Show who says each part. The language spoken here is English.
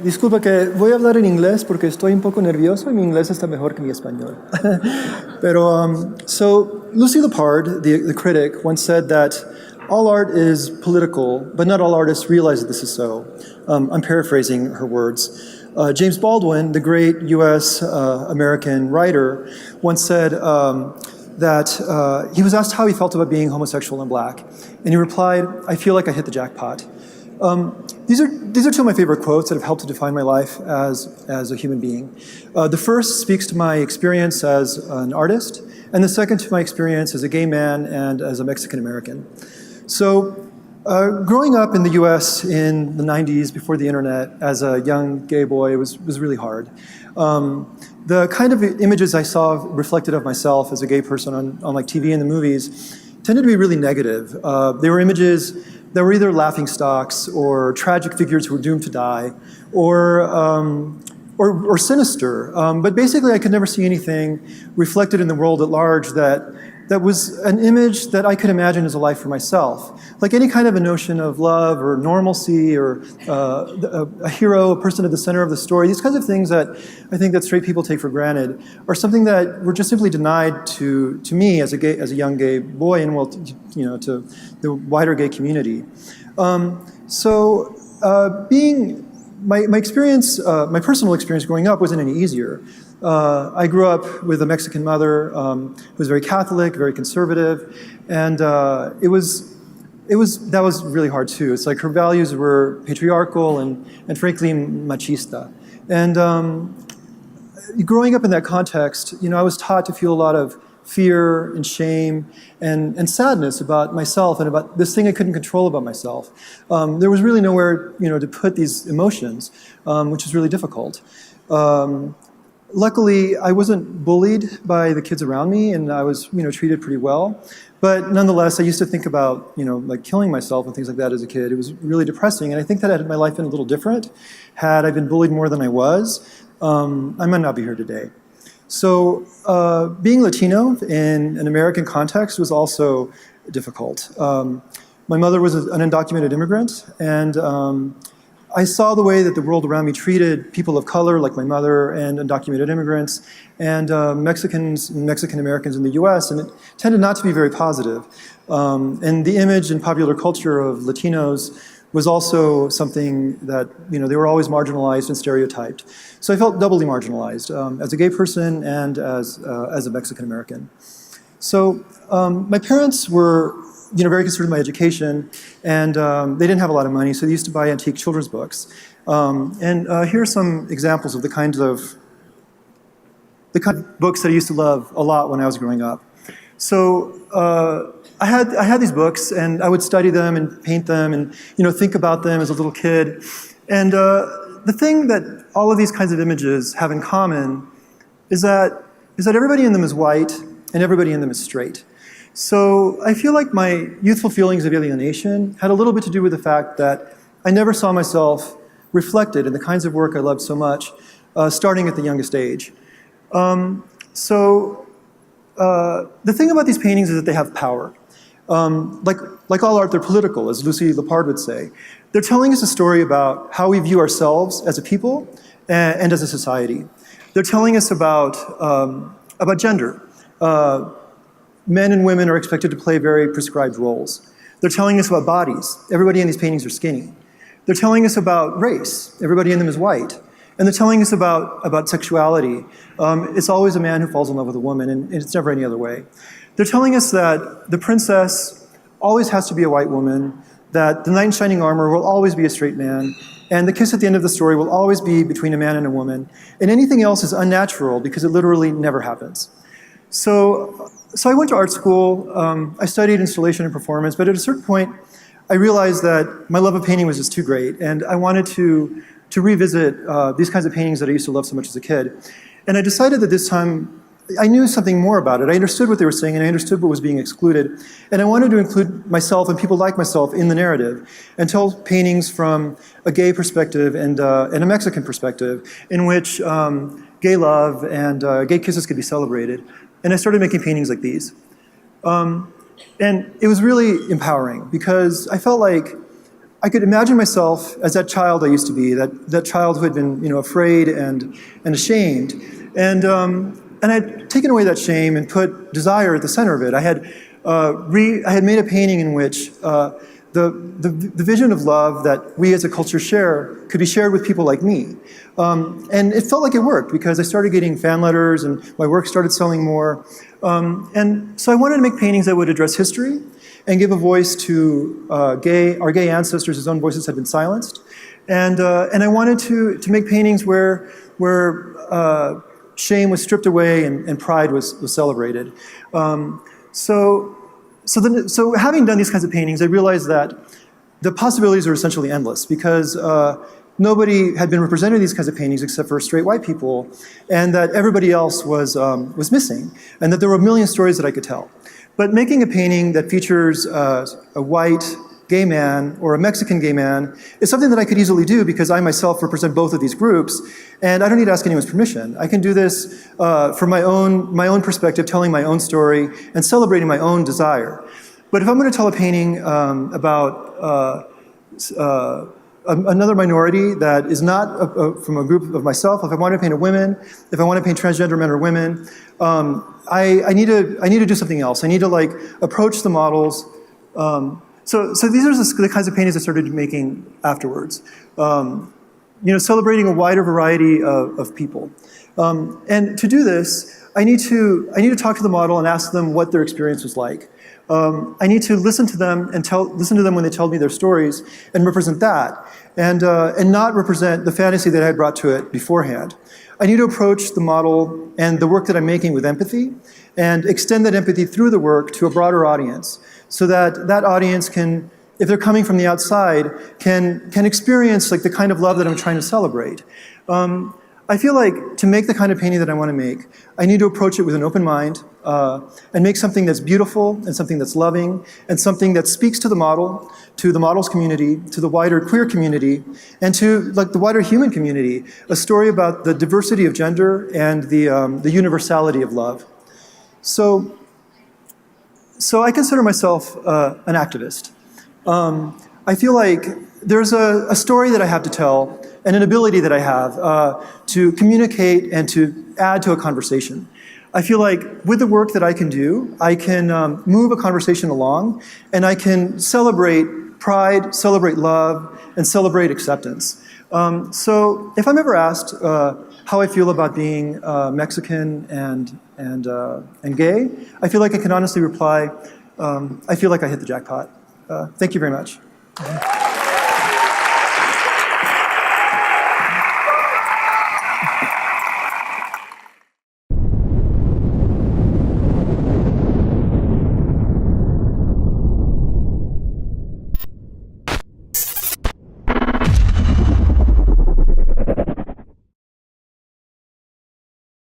Speaker 1: Disculpa que voy a hablar en inglés porque estoy un poco nervioso y mi inglés está mejor que mi español. So Lucy Lepard, the critic, once said that all art is political, but not all artists realize that this is so. I'm paraphrasing her words. James Baldwin, the great U.S. American writer, once said that he was asked how he felt about being homosexual and black, and he replied, "I feel like I hit the jackpot." These are two of my favorite quotes that have helped to define my life as a human being. The first speaks to my experience as an artist, and the second to my experience as a gay man and as a Mexican American. So, growing up in the U.S. in the 90s, before the internet, as a young gay boy, was really hard. The kind of images I saw reflected of myself as a gay person on like TV and the movies tended to be really negative. They were images that were either laughingstocks or tragic figures who were doomed to die, or sinister. But basically, I could never see anything reflected in the world at large that was an image that I could imagine as a life for myself. Like any kind of a notion of love or normalcy or a hero, a person at the center of the story, these kinds of things that I think that straight people take for granted are something that were just simply denied to me as a young gay boy and to the wider gay community. My experience, my personal experience growing up wasn't any easier. I grew up with a Mexican mother who was very Catholic, very conservative, and that was really hard too. It's like her values were patriarchal and frankly machista. And growing up in that context, I was taught to feel a lot of fear and shame and sadness about myself and about this thing I couldn't control about myself. There was really nowhere, to put these emotions, which is really difficult. Luckily, I wasn't bullied by the kids around me, and I was, treated pretty well. But nonetheless, I used to think about, like killing myself and things like that as a kid. It was really depressing, and I think that had my life been a little different, had I been bullied more than I was, I might not be here today. So being Latino in an American context was also difficult. My mother was an undocumented immigrant, and I saw the way that the world around me treated people of color, like my mother, and undocumented immigrants, and Mexicans and Mexican Americans in the US, and it tended not to be very positive. And the image in popular culture of Latinos was also something that, they were always marginalized and stereotyped. So I felt doubly marginalized as a gay person and as a Mexican American. So my parents were very concerned with my education, and they didn't have a lot of money, so they used to buy antique children's books. And here are some examples of the kind of books that I used to love a lot when I was growing up. So I had these books, and I would study them and paint them and think about them as a little kid. And the thing that all of these kinds of images have in common is that everybody in them is white and everybody in them is straight. So I feel like my youthful feelings of alienation had a little bit to do with the fact that I never saw myself reflected in the kinds of work I loved so much, starting at the youngest age. The thing about these paintings is that they have power. Like all art, they're political, as Lucy Lepard would say. They're telling us a story about how we view ourselves as a people and as a society. They're telling us about gender. Men and women are expected to play very prescribed roles. They're telling us about bodies. Everybody in these paintings are skinny. They're telling us about race. Everybody in them is white. And they're telling us about sexuality. It's always a man who falls in love with a woman, and it's never any other way. They're telling us that the princess always has to be a white woman, that the knight in shining armor will always be a straight man, and the kiss at the end of the story will always be between a man and a woman, and anything else is unnatural because it literally never happens. So I went to art school, I studied installation and performance, but at a certain point, I realized that my love of painting was just too great, and I wanted to revisit these kinds of paintings that I used to love so much as a kid. And I decided that this time, I knew something more about it. I understood what they were saying, and I understood what was being excluded. And I wanted to include myself and people like myself in the narrative and tell paintings from a gay perspective and a Mexican perspective in which gay love and gay kisses could be celebrated. And I started making paintings like these. And it was really empowering because I felt like I could imagine myself as that child I used to be, that child who had been, afraid and ashamed. And I'd taken away that shame and put desire at the center of it. I had made a painting in which the vision of love that we as a culture share could be shared with people like me. And it felt like it worked because I started getting fan letters and my work started selling more. And so I wanted to make paintings that would address history and give a voice to our gay ancestors whose own voices had been silenced. And I wanted to make paintings where shame was stripped away and pride was celebrated. So having done these kinds of paintings, I realized that the possibilities are essentially endless because nobody had been represented in these kinds of paintings except for straight white people, and that everybody else was missing, and that there were a million stories that I could tell. But making a painting that features a white gay man or a Mexican gay man is something that I could easily do because I myself represent both of these groups, and I don't need to ask anyone's permission. I can do this from my own perspective, telling my own story and celebrating my own desire. But if I'm going to tell a painting about another minority that is not from a group of myself, if I want to paint a woman, if I want to paint transgender men or women, I need to do something else. I need to approach the models. So these are the kinds of paintings I started making afterwards. Celebrating a wider variety of people. And to do this, I need to talk to the model and ask them what their experience was like. I need to listen to them and listen to them when they tell me their stories and represent that, and not represent the fantasy that I had brought to it beforehand. I need to approach the model and the work that I'm making with empathy, and extend that empathy through the work to a broader audience, so that that audience can, if they're coming from the outside, can experience the kind of love that I'm trying to celebrate. I feel like to make the kind of painting that I want to make, I need to approach it with an open mind and make something that's beautiful and something that's loving and something that speaks to the model's community, to the wider queer community, and to the wider human community, a story about the diversity of gender and the universality of love. So I consider myself an activist. I feel like there's a story that I have to tell and an ability that I have to communicate and to add to a conversation. I feel like with the work that I can do, I can move a conversation along, and I can celebrate pride, celebrate love, and celebrate acceptance. So if I'm ever asked how I feel about being Mexican and gay, I feel like I can honestly reply, I feel like I hit the jackpot. Thank you very much.